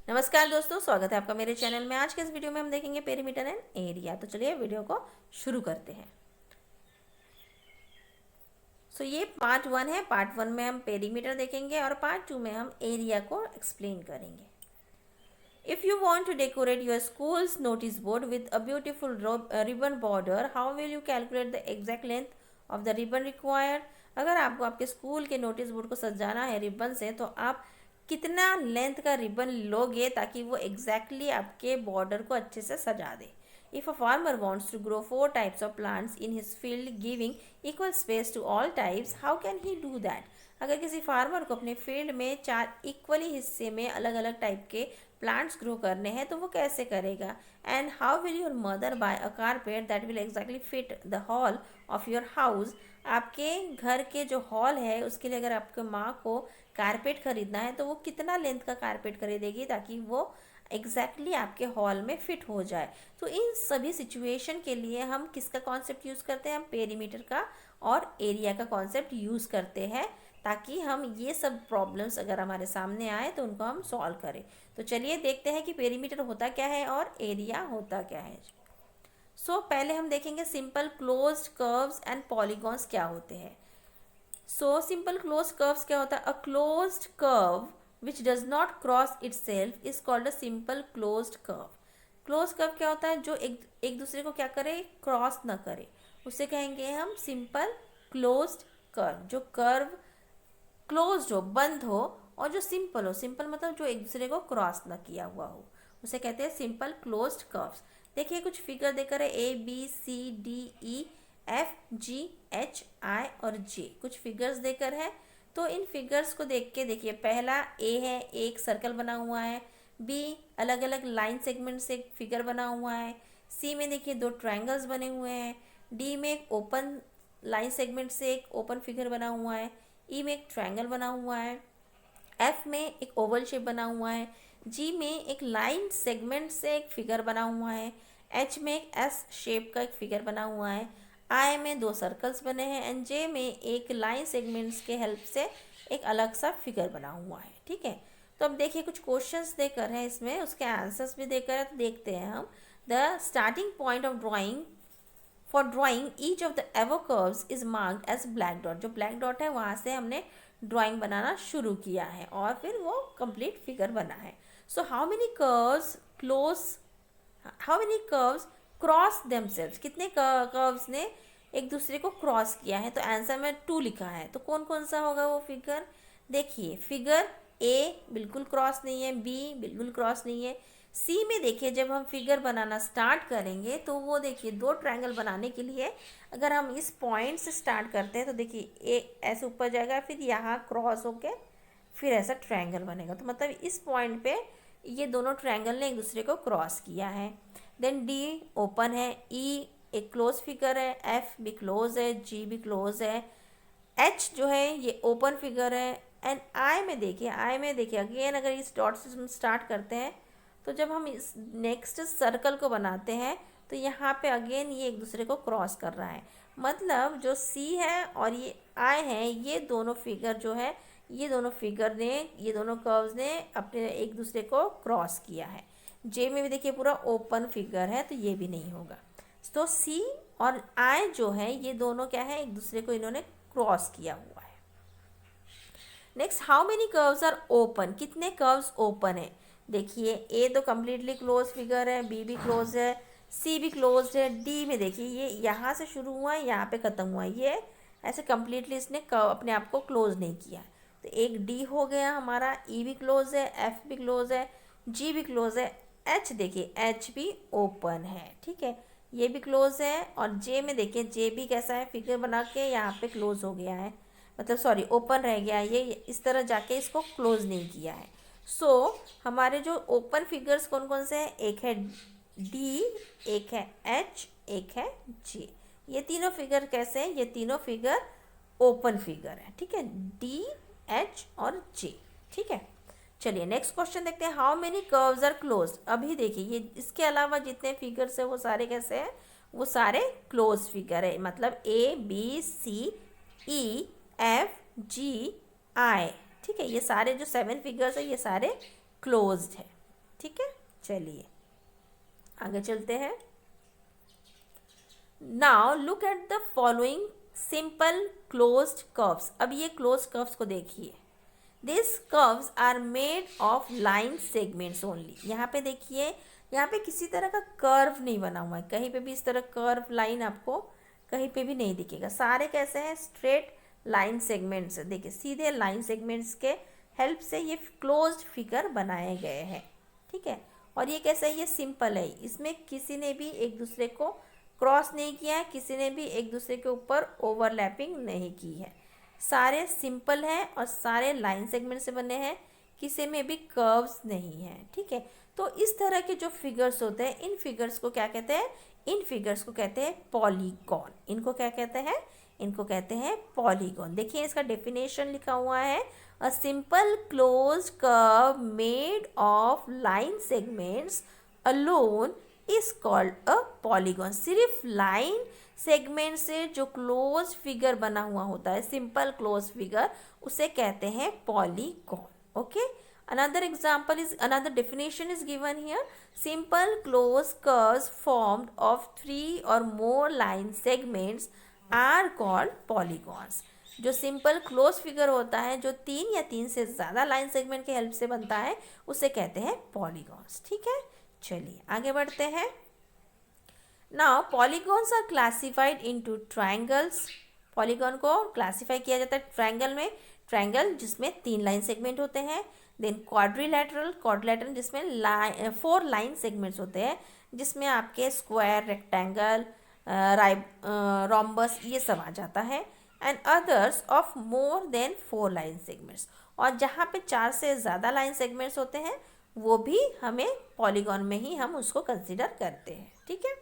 नमस्कार दोस्तों, स्वागत है आपका मेरे चैनल में। आज के इस वीडियो में हम देखेंगे पेरीमीटर एंड एरिया। तो चलिए वीडियो को शुरू करते हैं। ये पार्ट 1 है। पार्ट 1 में हम पेरीमीटर देखेंगे और पार्ट 2 में हम एरिया को एक्सप्लेन करेंगे। If you want to decorate your school's notice board with a beautiful ribbon border, how will you calculate the exact length of the ribbon required? अगर आपको आपके स्कूल के नोटिस बोर्ड को सजाना है रिबन से, तो आप कितना लेंथ का रिबन लोगे ताकि वो एग्जैक्टली आपके बॉर्डर को अच्छे से सजा दे। If a farmer wants to grow 4 types of plants in his field giving equal space to all types, how can he do that? अगर किसी फार्मर को अपने फील्ड में 4 इक्वली हिस्से में अलग अलग टाइप के प्लांट्स ग्रो करने हैं तो वो कैसे करेगा। And how will your mother by a carpet that will exactly fit the hall of your house. आपके घर के जो हॉल है उसके लिए अगर आपके माँ को कारपेट खरीदना है तो वो कितना लेंथ का कारपेट खरीदेगी ताकि वो एग्जैक्टली आपके हॉल में फिट हो जाए। तो इन सभी सिचुएशन के लिए हम किसका कॉन्सेप्ट यूज़ करते हैं, हम पेरीमीटर का और एरिया का कॉन्सेप्ट यूज़ करते हैं ताकि हम ये सब प्रॉब्लम्स अगर हमारे सामने आए तो उनको हम सॉल्व करें। तो चलिए देखते हैं कि पेरीमीटर होता क्या है और एरिया होता क्या है। पहले हम देखेंगे simple closed curves and polygons क्या होते हैं। सिंपल क्लोज्ड कर्व्स क्या होता है, a closed curve which does not cross itself is called a simple closed curve. Close curve क्या होता है, जो एक दूसरे को क्या करे, क्रॉस ना करे, उसे कहेंगे हम सिंपल क्लोज्ड कर्व। जो कर्व क्लोज्ड हो, बंद हो, और जो सिंपल हो, सिंपल मतलब जो एक दूसरे को क्रॉस ना किया हुआ हो, उसे कहते हैं सिंपल क्लोज्ड कर्व्स। देखिए कुछ फिगर देकर है, A B C D E F G H I और जे, कुछ फिगर्स देकर है। तो इन फिगर्स को देख के देखिए, पहला ए है, एक सर्कल बना हुआ है, बी अलग अलग लाइन सेगमेंट से एक फिगर बना हुआ है, सी में देखिए 2 ट्रायंगल्स बने हुए हैं, डी में एक ओपन लाइन सेगमेंट से एक ओपन फिगर बना हुआ है, ई में एक ट्रायंगल बना हुआ है, एफ में एक ओवल शेप बना हुआ है, जी में एक लाइन सेगमेंट से एक फिगर बना हुआ है, एच में एक एस शेप का एक फिगर बना हुआ है, आई में 2 सर्कल्स बने हैं, एंड जे में एक लाइन सेगमेंट्स के हेल्प से एक अलग सा फिगर बना हुआ है। ठीक है, तो अब देखिए कुछ क्वेश्चंस देकर है इसमें, उसके आंसर्स भी देकर है, तो देखते हैं हम। The starting point of drawing for drawing each of the above curves is marked as black dot. जो ब्लैक डॉट है वहाँ से हमने ड्राइंग बनाना शुरू किया है और फिर वो कंप्लीट फिगर बना है। So how many curves cross themselves, कितने कर्व्स ने एक दूसरे को क्रॉस किया है। तो आंसर में 2 लिखा है, तो कौन कौन सा होगा वो फिगर। देखिए फिगर ए बिल्कुल क्रॉस नहीं है, बी बिल्कुल क्रॉस नहीं है, सी में देखिए जब हम फिगर बनाना स्टार्ट करेंगे तो वो देखिए 2 ट्रायंगल बनाने के लिए अगर हम इस पॉइंट से स्टार्ट करते हैं तो देखिए ए ऐसे ऊपर जाएगा, फिर यहाँ क्रॉस होके फिर ऐसा ट्रायंगल बनेगा। तो मतलब इस पॉइंट पे ये दोनों ट्रायंगल ने एक दूसरे को क्रॉस किया है। देन डी ओपन है, ई एक क्लोज फिगर है, एफ भी क्लोज है, जी भी क्लोज है, एच जो है ये ओपन फिगर है, एंड आई में देखिए अगेन अगर इस डॉट से हम स्टार्ट करते हैं तो जब हम इस नेक्स्ट सर्कल को बनाते हैं तो यहाँ पे अगेन ये एक दूसरे को क्रॉस कर रहा है। मतलब जो सी है और ये आई है, ये दोनों फिगर जो है, ये दोनों फिगर ने, ये दोनों कर्व्स ने अपने एक दूसरे को क्रॉस किया है। जे में भी देखिए पूरा ओपन फिगर है, तो ये भी नहीं होगा। तो सी और आई जो है ये दोनों क्या है, एक दूसरे को इन्होंने क्रॉस किया हुआ है। Next, how many curves are open, कितने कर्व्स ओपन है। देखिए ए तो कम्प्लीटली क्लोज फिगर है, बी भी क्लोज है, सी भी क्लोज है, डी में देखिए ये यहाँ से शुरू हुआ है, यहाँ पे ख़त्म हुआ है, ये ऐसे कम्प्लीटली इसने अपने आप को क्लोज नहीं किया। तो एक डी हो गया हमारा, ई भी क्लोज है, एफ भी क्लोज है, जी भी क्लोज है, एच देखिए एच भी ओपन है। ठीक है, ये भी क्लोज है, और जे में देखिए जे भी कैसा है, फिगर बना के यहाँ पे क्लोज हो गया है, मतलब सॉरी ओपन रह गया है, ये इस तरह जाके इसको क्लोज नहीं किया है। हमारे जो ओपन फिगर्स कौन कौन से हैं, एक है डी, एक है एच, एक है जे। ये तीनों फिगर कैसे हैं, ये तीनों फिगर ओपन फिगर है। ठीक है, डी एच और जे। ठीक है, चलिए नेक्स्ट क्वेश्चन देखते हैं, how many curves are close. अभी देखिए ये इसके अलावा जितने फिगर्स है वो सारे कैसे हैं, वो सारे क्लोज फिगर है, मतलब ए बी सी ई एफ जी आई। ठीक है, ये सारे जो 7 फिगर्स है ये सारे क्लोज्ड है। ठीक है, चलिए आगे चलते हैं। Now look at the following simple closed curves. अब ये क्लोज कर्व्स को देखिए। This curves are made of line segments only. यहाँ पे देखिए, यहाँ पे किसी तरह का कर्व नहीं बना हुआ है, कहीं पे भी इस तरह कर्व लाइन आपको कहीं पे भी नहीं दिखेगा। सारे कैसे हैं, स्ट्रेट लाइन सेगमेंट्स। देखिए सीधे लाइन सेगमेंट्स के हेल्प से ये क्लोज्ड फिगर बनाए गए हैं, ठीक है। और ये कैसा है, ये सिंपल है, इसमें किसी ने भी एक दूसरे को क्रॉस नहीं किया है, किसी ने भी एक दूसरे के ऊपर ओवरलैपिंग नहीं की है। सारे सिंपल हैं और सारे लाइन सेगमेंट से बने हैं, किसी में भी कर्व्स नहीं है, ठीक है। तो इस तरह के जो फिगर्स होते हैं, इन फिगर्स को क्या कहते हैं, इन फिगर्स को कहते हैं पॉलीगॉन। इनको क्या कहते हैं, इनको कहते हैं पॉलीगॉन। देखिए इसका डेफिनेशन लिखा हुआ है, a simple closed curve made of line segments alone is called a polygon. सिर्फ लाइन सेगमेंट से जो क्लोज फिगर बना हुआ होता है, सिंपल क्लोज फिगर, उसे कहते हैं polygon. Okay, another example is, another definition is given here. Simple closed curves formed of 3 or more line segments are called polygons. जो सिंपल क्लोज फिगर होता है, जो 3 या 3 से ज़्यादा लाइन सेगमेंट के हेल्प से बनता है, उसे कहते हैं पॉलीगॉन्स, ठीक है। चलिए आगे बढ़ते हैं। Now polygons are classified into triangles. Polygon को क्लासीफाई किया जाता है ट्रायंगल में, ट्रायंगल जिसमें 3 लाइन सेगमेंट होते हैं। देन क्वाड्रिलैटरल, क्वाड्रिलैटरल जिसमें 4 लाइन सेगमेंट्स होते हैं, जिसमें आपके स्क्वायर, रेक्टेंगल, रोम्बस ये सब आ जाता है। And others of more than 4 line segments, और जहाँ पे 4 से ज़्यादा लाइन सेगमेंट्स होते हैं वो भी हमें पॉलीगॉन में ही हम उसको कंसिडर करते हैं, ठीक है।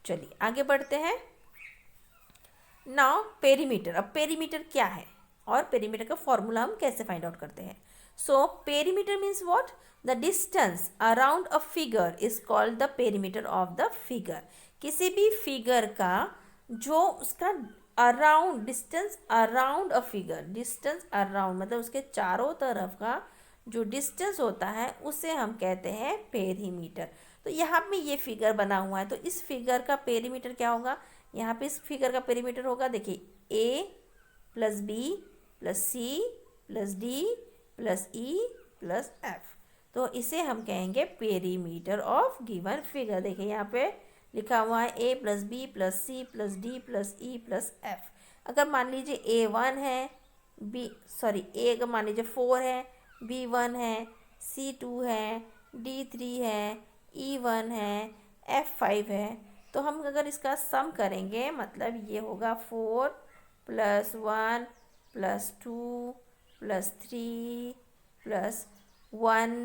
चलिए आगे बढ़ते हैं। Now perimeter. अब पेरीमीटर क्या है और पेरीमीटर का फॉर्मूला हम कैसे फाइंड आउट करते हैं। So perimeter means what, the distance around a figure is called the perimeter of the figure. किसी भी फिगर का जो उसका around, distance around a figure, distance around मतलब उसके चारों तरफ का जो डिस्टेंस होता है उसे हम कहते हैं पेरीमीटर। तो यहाँ पे ये फिगर बना हुआ है, तो इस फिगर का पेरीमीटर क्या होगा, यहाँ पे इस फिगर का पेरीमीटर होगा, देखिए a plus B plus C plus D plus E plus F. तो इसे हम कहेंगे पेरीमीटर ऑफ गिवन फिगर। देखिए यहाँ पे लिखा हुआ है a plus B plus C plus D plus E plus F. अगर मान लीजिए a1 है, a अगर मान लीजिए 4 है, b1 है, c2 है, d3 है, e1 है, f5 है, तो हम अगर इसका सम करेंगे मतलब ये होगा 4 plus 1 plus 2 plus 3 plus 1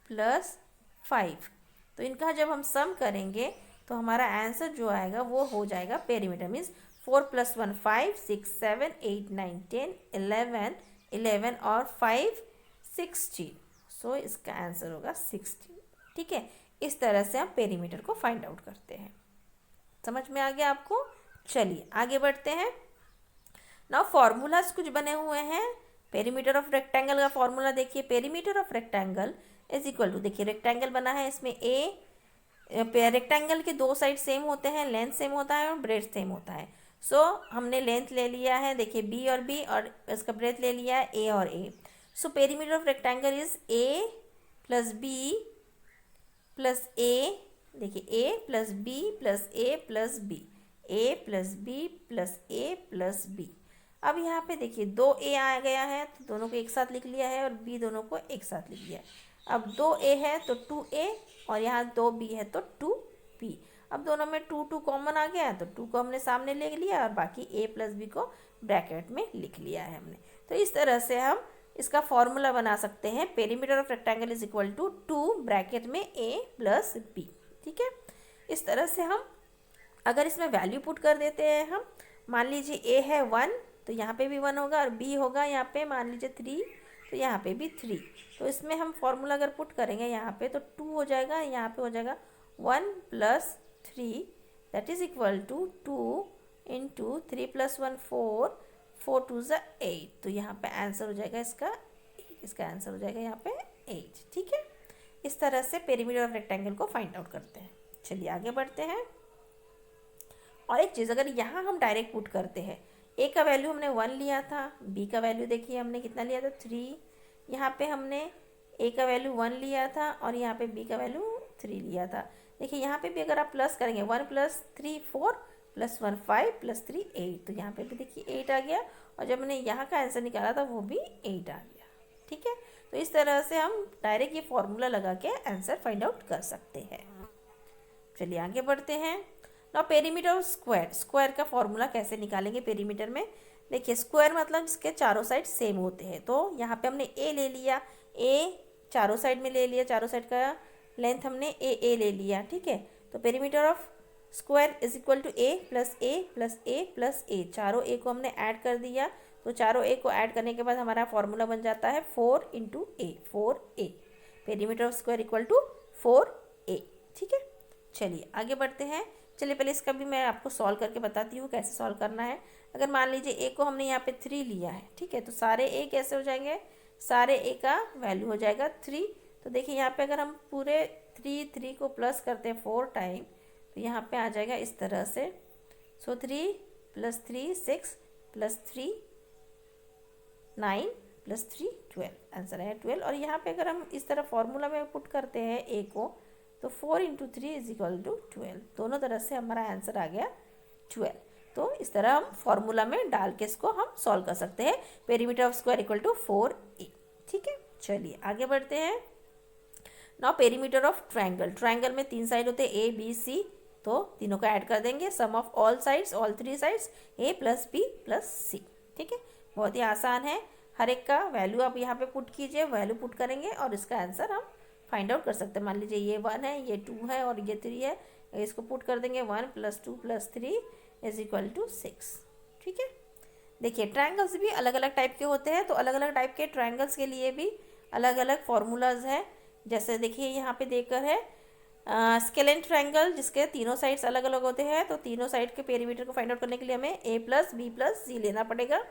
plus 5। तो इनका जब हम सम करेंगे तो हमारा आंसर जो आएगा वो हो जाएगा पेरीमीटर मीन्स 4 प्लस 1 5 6 7 8 9 10 11 11 और 5 16। सो इसका आंसर होगा 16, ठीक है। इस तरह से हम पेरीमीटर को फाइंड आउट करते हैं। समझ में आ गया आपको। चलिए आगे बढ़ते हैं। नाउ फॉर्मूलाज कुछ बने हुए हैं। पेरीमीटर ऑफ रेक्टेंगल का फॉर्मूला देखिए, perimeter of rectangle is equal to, देखिए रेक्टेंगल बना है, इसमें रेक्टेंगल के 2 साइड सेम होते हैं, लेंथ सेम होता है और ब्रेथ सेम होता है। सो हमने लेंथ ले लिया है, देखिए बी और बी, और इसका ब्रेथ ले लिया है ए और a. So perimeter of rectangle is a plus B plus a, देखिए a plus B plus a plus b, a plus B plus a plus b. अब यहाँ पे देखिए 2 ए आ गया है तो दोनों को एक साथ लिख लिया है, और बी दोनों को एक साथ लिख लिया है। अब 2 ए है तो 2 ए, और यहाँ 2 बी है तो 2 बी। अब दोनों में 2 2 कॉमन आ गया तो 2 को हमने सामने ले लिया, और बाकी ए प्लस बी को ब्रैकेट में लिख लिया है हमने। तो इस तरह से हम इसका फॉर्मूला बना सकते हैं, perimeter of rectangle is equal to 2 bracket में ए प्लस बी, ठीक है। इस तरह से हम अगर इसमें वैल्यू पुट कर देते हैं, हम मान लीजिए ए है 1 तो यहाँ पे भी 1 होगा, और बी होगा यहाँ पे मान लीजिए 3 तो यहाँ पे भी 3। तो इसमें हम फॉर्मूला अगर पुट करेंगे यहाँ पे तो 2 हो जाएगा, यहाँ पे हो जाएगा 1 plus 3 that is equal to 2 into 3 plus 1 4, 4 2 ज़ा 8। तो यहाँ पे आंसर हो जाएगा इसका 8, इसका आंसर हो जाएगा यहाँ पे 8, ठीक है। इस तरह से पेरीमीटर ऑफ रेक्टेंगल को फाइंड आउट करते हैं। चलिए आगे बढ़ते हैं। और एक चीज़, अगर यहाँ हम डायरेक्ट पुट करते हैं, ए का वैल्यू हमने 1 लिया था, बी का वैल्यू देखिए हमने कितना लिया था 3, यहाँ पे हमने ए का वैल्यू 1 लिया था और यहाँ पे बी का वैल्यू 3 लिया था। देखिए यहाँ पे भी अगर आप प्लस करेंगे 1 + 3 4 + 1 5 + 3 8, तो यहाँ पे भी देखिए 8 आ गया और जब मैंने यहाँ का आंसर निकाला था वो भी 8 आ गया। ठीक है, तो इस तरह से हम डायरेक्ट ये फॉर्मूला लगा के आंसर फाइंड आउट कर सकते हैं। चलिए आगे बढ़ते हैं। Now perimeter of square, square का फॉर्मूला कैसे निकालेंगे पेरीमीटर में। देखिए स्क्वायर मतलब जिसके चारों साइड सेम होते हैं, तो यहाँ पे हमने ए ले लिया, ए चारों साइड में ले लिया, चारों साइड का लेंथ हमने ए ले लिया। ठीक है, तो perimeter of square is equal to a plus a plus a plus a, चारों ए को हमने ऐड कर दिया, तो चारों ए को ऐड करने के बाद हमारा फॉर्मूला बन जाता है 4 × A, 4a, perimeter of square equal to 4a। ठीक है, चलिए आगे बढ़ते हैं। चलिए पहले इसका भी मैं आपको सॉल्व करके बताती हूँ कैसे सॉल्व करना है। अगर मान लीजिए ए को हमने यहाँ पे 3 लिया है, ठीक है, तो सारे ए कैसे हो जाएंगे, सारे ए का वैल्यू हो जाएगा 3। तो देखिए यहाँ पे अगर हम पूरे 3 को प्लस करते हैं 4 टाइम, तो यहाँ पे आ जाएगा इस तरह से। सो 3 + 3 6 + 3 9 + 3 12, आंसर है 12। और यहाँ पे अगर हम इस तरह फॉर्मूला में पुट करते हैं ए को, तो 4 × 3 = 12, दोनों तरह से हमारा आंसर आ गया 12। तो इस तरह हम फॉर्मूला में डाल के इसको हम सॉल्व कर सकते हैं, perimeter of square equal to 4a। ठीक है, चलिए आगे बढ़ते हैं। Now perimeter of triangle, triangle में 3 साइड होते हैं ए बी सी, तो तीनों को ऐड कर देंगे, sum of all sides, all 3 sides a + b + c। ठीक है, बहुत ही आसान है, हर एक का वैल्यू आप यहाँ पे पुट कीजिए, वैल्यू पुट करेंगे और इसका आंसर हम फाइंड आउट कर सकते हैं। मान लीजिए ये 1 है, ये 2 है और ये 3 है, इसको पुट कर देंगे 1 + 2 + 3 = 6। ठीक है, देखिए ट्रायंगल्स भी अलग अलग टाइप के होते हैं, तो अलग अलग टाइप के ट्रायंगल्स के लिए भी अलग अलग फार्मूलाज हैं। जैसे देखिए यहाँ पे देकर है स्केलेंट ट्रायंगल, जिसके तीनों साइड्स अलग अलग होते हैं, तो तीनों साइड के पेरीमीटर को फाइंड आउट करने के लिए हमें a + b + c लेना पड़ेगा।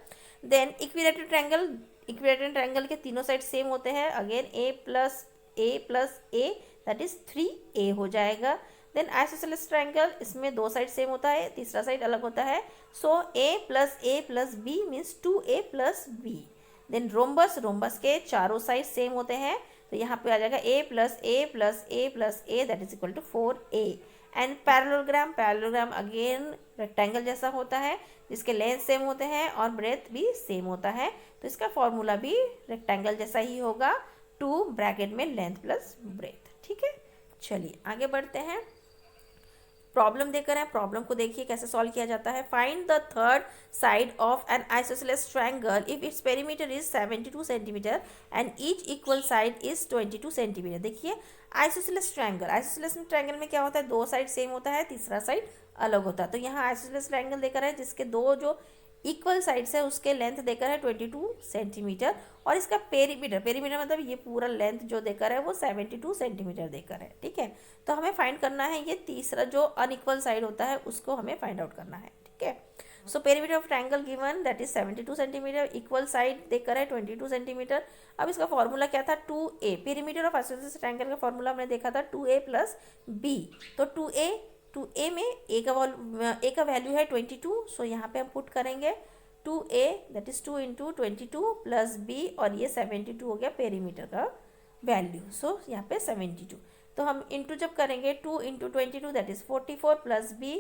Then equilateral triangle, equilateral triangle के तीनों साइड सेम होते हैं, again a + a that is 3a हो जाएगा। देन आइसोसेलेस ट्रायंगल, इसमें 2 साइड सेम होता है, तीसरा साइड अलग होता है, so a + b means 2a + b। Then rhombus, rhombus के चारों साइड सेम होते हैं, तो यहाँ पे आ जाएगा a + a + a + a that is equal to 4a। And parallelogram, parallelogram again rectangle जैसा होता है, जिसके लेंथ सेम होते हैं और ब्रेथ भी सेम होता है, तो इसका फॉर्मूला भी रेक्टेंगल जैसा ही होगा, 2 ब्रैकेट में लेंथ प्लस ब्रेथ। ठीक है, चलिए आगे बढ़ते हैं। प्रॉब्लम देकर है, प्रॉब्लम को देखिए कैसे सॉल्व किया जाता है। Find the third side of N isosceles triangle if its perimeter is 72 centimetre and each equal side is 22 centimetre. देखिए आइसोसेलेस ट्रायंगल, आइसोसेलेस ट्रायंगल में क्या होता है, 2 साइड सेम होता है, तीसरा साइड अलग होता है। तो यहाँ आइसोसेलेस ट्रायंगल देकर है जिसके 2 जो इक्वल साइड्स है उसके लेंथ देकर है 22 सेंटीमीटर, और इसका पेरीमीटर, पेरीमीटर मतलब ये पूरा लेंथ जो देकर है वो 72 सेंटीमीटर देकर है। ठीक है, तो हमें फाइंड करना है ये तीसरा जो अनइक्वल साइड होता है उसको हमें फाइंड आउट करना है। ठीक है, सो perimeter of triangle given that is 72 centimetre, equal side देकर है 22 सेंटीमीटर। अब इसका फॉर्मूला क्या था, 2a, perimeter of isosceles triangle का फॉर्मूला हमने देखा था 2a + b, तो 2a में a का वैल्यू है 22, सो यहाँ पे हम पुट करेंगे 2a दैट इज 2 × 22 + b, और ये 72 हो गया पेरीमीटर का वैल्यू, सो यहाँ पे 72। तो हम इंटू जब करेंगे 2 × 22 दैट इज 44 + b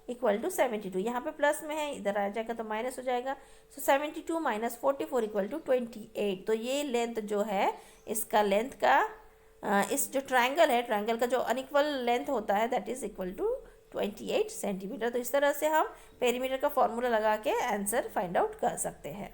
= 72, यहाँ पे प्लस में है, इधर आ जाएगा तो माइनस हो जाएगा, सो 72 - 44 = 28। तो ये लेंथ जो है, इसका लेंथ का इस जो ट्रायंगल है, ट्रायंगल का जो अनइक्वल लेंथ होता है that is equal to 28 centimetre. तो इस तरह से हम पेरीमीटर का फॉर्मूला लगा के आंसर फाइंड आउट कर सकते हैं।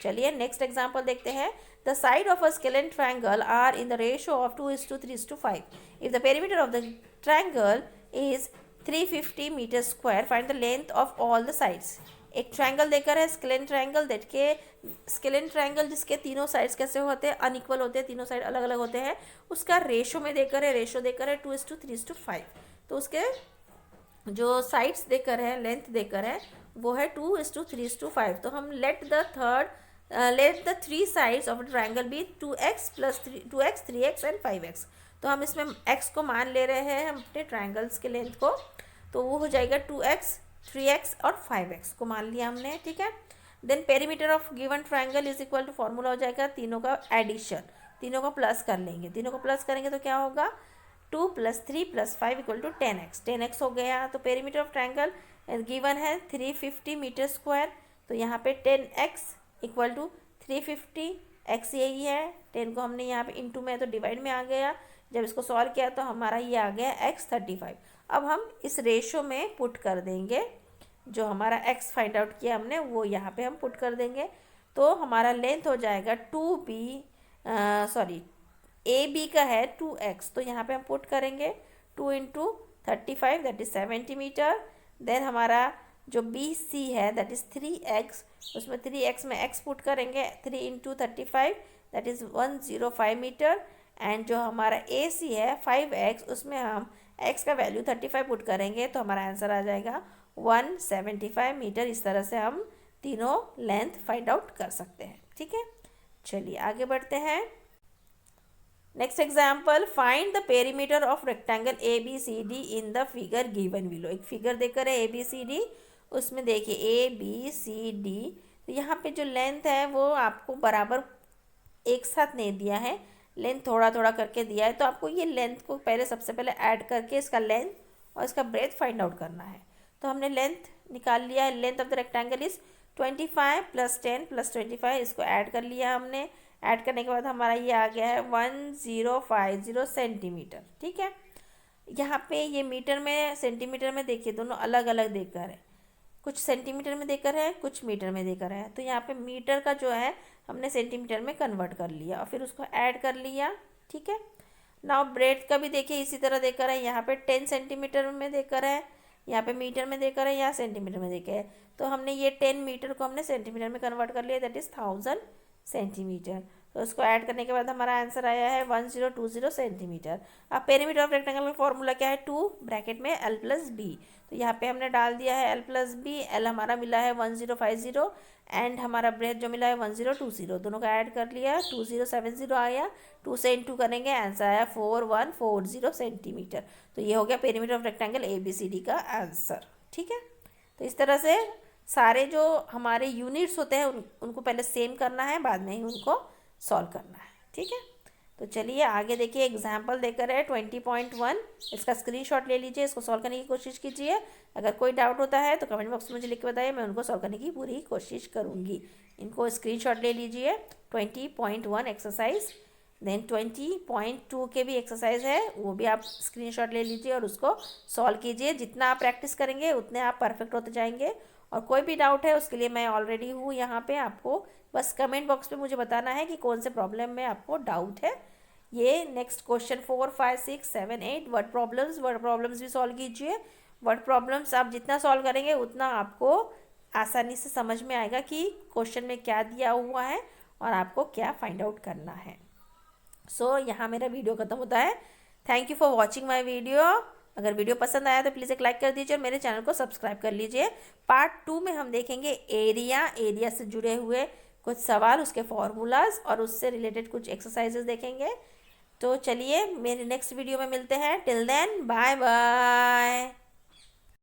चलिए नेक्स्ट एग्जांपल देखते हैं। The side of a scalene triangle are in the ratio of 2:3:5। If the perimeter of the triangle is 350 metre square, find the length of all the sides. एक triangle देकर है scalene triangle, that के scalene triangle जिसके तीनों sides कैसे होते हैं, unequal होते हैं, तीनों साइड अलग अलग होते हैं, उसका रेशो में देकर है, रेशो देकर है 2:3:5। तो उसके जो साइड्स देकर है, लेंथ देकर है, वो है 2:3:5। तो हम let the 3 sides of triangle be 2x + 3x and 5x। तो हम इसमें x को मान ले रहे हैं हम अपने ट्रायंगल्स के लेंथ को, तो वो हो जाएगा 2x, 3x और 5x को मान लिया हमने, ठीक है। Then perimeter of given triangle is equal to formula हो जाएगा तीनों का एडिशन, तीनों को प्लस कर लेंगे, तीनों को प्लस करेंगे तो क्या होगा 2 + 3 + 5 इक्वल टू 10x, 10x हो गया। तो पेरीमीटर ऑफ ट्रायंगल गिवन है 350 मीटर स्क्वायर, तो यहाँ पे 10x इक्वल टू 350, x यही है, 10 को हमने यहाँ पे इंटू में तो डिवाइड में आ गया, जब इसको सॉल्व किया तो हमारा ये आ गया x 35। अब हम इस रेशो में पुट कर देंगे, जो हमारा x फाइंड आउट किया हमने वो यहाँ पे हम पुट कर देंगे, तो हमारा लेंथ हो जाएगा ए बी का है 2x, तो यहाँ पे हम पुट करेंगे 2 × 35 दैट इज़ 70 मीटर। देन हमारा जो बी सी है दैट इज़ 3x, उसमें 3x में x पुट करेंगे, 3 × 35 दैट इज़ 105 मीटर। एंड जो हमारा ए सी है 5x, उसमें हम x का वैल्यू 35 पुट करेंगे, तो हमारा आंसर आ जाएगा 175 मीटर। इस तरह से हम तीनों लेंथ फाइंड आउट कर सकते हैं, ठीक है। चलिए आगे बढ़ते हैं। Next example, find the perimeter of rectangle A B C D in the figure given below. एक फिगर देकर है ए बी सी डी, उसमें देखिए ए बी सी डी, तो यहाँ पे जो लेंथ है वो आपको बराबर एक साथ नहीं दिया है, लेंथ थोड़ा थोड़ा करके दिया है, तो आपको ये लेंथ को पहले सबसे पहले ऐड करके इसका लेंथ और इसका ब्रेथ फाइंड आउट करना है। तो हमने लेंथ निकाल लिया है, length of the rectangle is 25 + 10 + 25, इसको ऐड कर लिया हमने। ऐड करने के बाद हमारा ये आ गया है 1050 सेंटीमीटर, ठीक है। यहाँ पे ये मीटर में सेंटीमीटर में देखिए दोनों अलग अलग देकर है, कुछ सेंटीमीटर में देकर है, कुछ मीटर में देकर है, तो यहाँ पे मीटर का जो है हमने सेंटीमीटर में कन्वर्ट कर लिया और फिर उसको ऐड कर लिया, ठीक है। नाउ ब्रेथ का भी देखिए इसी तरह देकर है, यहाँ पे 10 सेंटीमीटर में देकर है, यहाँ पे मीटर में देकर है, यहाँ सेंटीमीटर में देकर है, तो हमने ये 10 मीटर को हमने सेंटीमीटर में कन्वर्ट कर लिया, दैट इज़ 1000 सेंटीमीटर। तो उसको ऐड करने के बाद हमारा आंसर आया है 1020 सेंटीमीटर। अब पेरीमीटर ऑफ रेक्टेंगल का फॉर्मूला क्या है, 2 ब्रैकेट में l + b, तो यहाँ पे हमने डाल दिया है l + b, l हमारा मिला है 1050 एंड हमारा ब्रेथ जो मिला है 1020, दोनों का ऐड कर लिया 2070 आया, 2 से इंटू करेंगे आंसर आया 4140 सेंटीमीटर। तो ये हो गया perimeter of rectangle A B C D का आंसर, ठीक है। तो इस तरह से सारे जो हमारे यूनिट्स होते हैं उनको पहले सेम करना है, बाद में ही उनको सॉल्व करना है, ठीक है। तो चलिए आगे देखिए, एग्जाम्पल देकर है 20.1, इसका स्क्रीनशॉट ले लीजिए, इसको सॉल्व करने की कोशिश कीजिए। अगर कोई डाउट होता है तो कमेंट बॉक्स में मुझे लिख के बताइए, मैं उनको सॉल्व करने की पूरी कोशिश करूँगी। इनको स्क्रीनशॉट ले लीजिए। 20.1 एक्सरसाइज, देन 20.2 के भी एक्सरसाइज है, वो भी आप स्क्रीनशॉट ले लीजिए और उसको सॉल्व कीजिए। जितना आप प्रैक्टिस करेंगे उतने आप परफेक्ट होते जाएंगे। और कोई भी डाउट है उसके लिए मैं ऑलरेडी हूँ यहाँ पे, आपको बस कमेंट बॉक्स पे मुझे बताना है कि कौन से प्रॉब्लम में आपको डाउट है। ये नेक्स्ट क्वेश्चन 4, 5, 6, 7, 8 वर्ड प्रॉब्लम्स भी सॉल्व कीजिए। वर्ड प्रॉब्लम्स आप जितना सॉल्व करेंगे उतना आपको आसानी से समझ में आएगा कि क्वेश्चन में क्या दिया हुआ है और आपको क्या फाइंड आउट करना है। सो यहाँ मेरा वीडियो खत्म होता है। Thank you for watching my video. अगर वीडियो पसंद आया तो प्लीज़ एक लाइक कर दीजिए और मेरे चैनल को सब्सक्राइब कर लीजिए। पार्ट 2 में हम देखेंगे एरिया से जुड़े हुए कुछ सवाल, उसके फॉर्मूलाज और उससे रिलेटेड कुछ एक्सरसाइजेज देखेंगे। तो चलिए मेरे नेक्स्ट वीडियो में मिलते हैं। Till then bye bye.